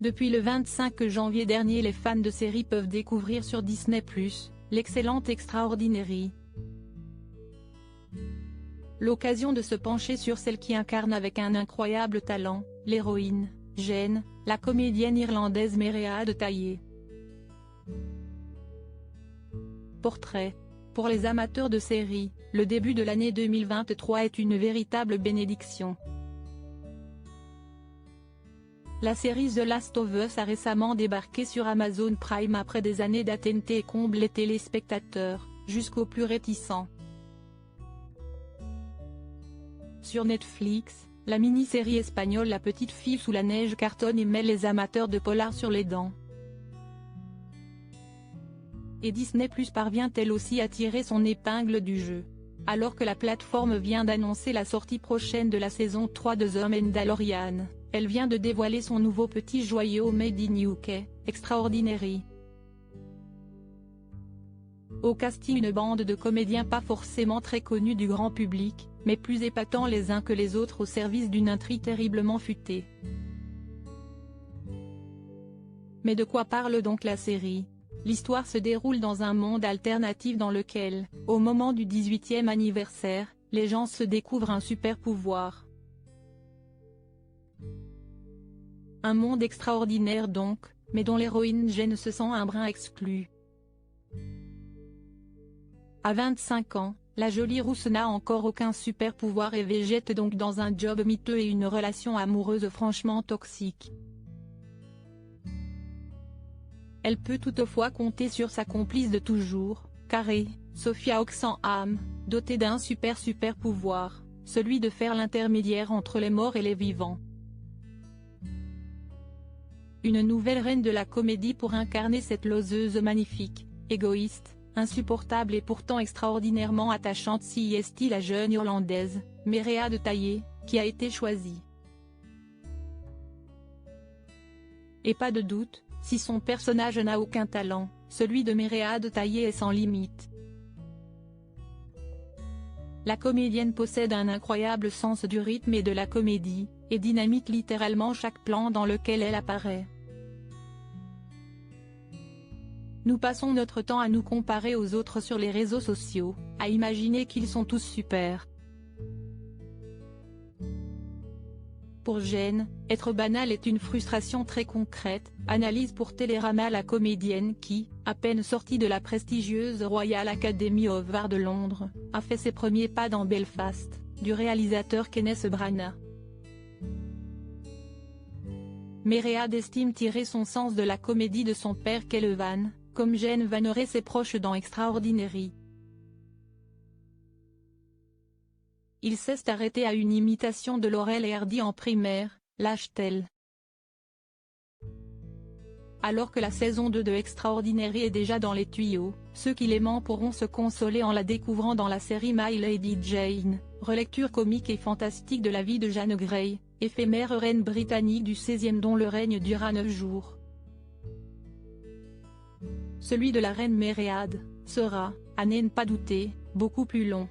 Depuis le 25 janvier dernier, les fans de séries peuvent découvrir sur Disney+, l'excellente Extraordinary. L'occasion de se pencher sur celle qui incarne avec un incroyable talent, l'héroïne, Jane, la comédienne irlandaise Méréade Taillé. Portrait. Pour les amateurs de séries, le début de l'année 2023 est une véritable bénédiction. La série The Last of Us a récemment débarqué sur Amazon Prime après des années d'attente et comble les téléspectateurs, jusqu'aux plus réticents. Sur Netflix, la mini-série espagnole La petite fille sous la neige cartonne et met les amateurs de polar sur les dents. Et Disney+ parvient elle aussi à tirer son épingle du jeu. Alors que la plateforme vient d'annoncer la sortie prochaine de la saison 3 de The Mandalorian, elle vient de dévoiler son nouveau petit joyau Made in UK, Extraordinary. Au casting, une bande de comédiens pas forcément très connus du grand public, mais plus épatants les uns que les autres au service d'une intrigue terriblement futée. Mais de quoi parle donc la série ? L'histoire se déroule dans un monde alternatif dans lequel, au moment du 18e anniversaire, les gens se découvrent un super pouvoir. Un monde extraordinaire donc, mais dont l'héroïne Jane se sent un brin exclue. À 25 ans, la jolie rousse n'a encore aucun super pouvoir et végète donc dans un job miteux et une relation amoureuse franchement toxique. Elle peut toutefois compter sur sa complice de toujours, Carrie, Sophia Oxenham, dotée d'un super pouvoir, celui de faire l'intermédiaire entre les morts et les vivants. Une nouvelle reine de la comédie pour incarner cette loseuse magnifique, égoïste, insupportable et pourtant extraordinairement attachante si est la jeune Irlandaise, Méréade Taillé, qui a été choisie. Et pas de doute, si son personnage n'a aucun talent, celui de Méréade Taillé est sans limite. La comédienne possède un incroyable sens du rythme et de la comédie, et dynamite littéralement chaque plan dans lequel elle apparaît. Nous passons notre temps à nous comparer aux autres sur les réseaux sociaux, à imaginer qu'ils sont tous super. Pour Jane, être banal est une frustration très concrète, analyse pour Télérama la comédienne qui, à peine sortie de la prestigieuse Royal Academy of Art de Londres, a fait ses premiers pas dans Belfast, du réalisateur Kenneth Branagh. Méréade estime tirer son sens de la comédie de son père Kellevan, comme Jane vannerait ses proches dans Extraordinary. Il s'est arrêté à une imitation de Laurel et Hardy en primaire, lâche-t-elle. Alors que la saison 2 de Extraordinary est déjà dans les tuyaux, ceux qui l'aiment pourront se consoler en la découvrant dans la série My Lady Jane, relecture comique et fantastique de la vie de Jane Grey, éphémère reine britannique du XVIe dont le règne dura 9 jours. Celui de la reine Méréade sera, à n'en pas douter, beaucoup plus long.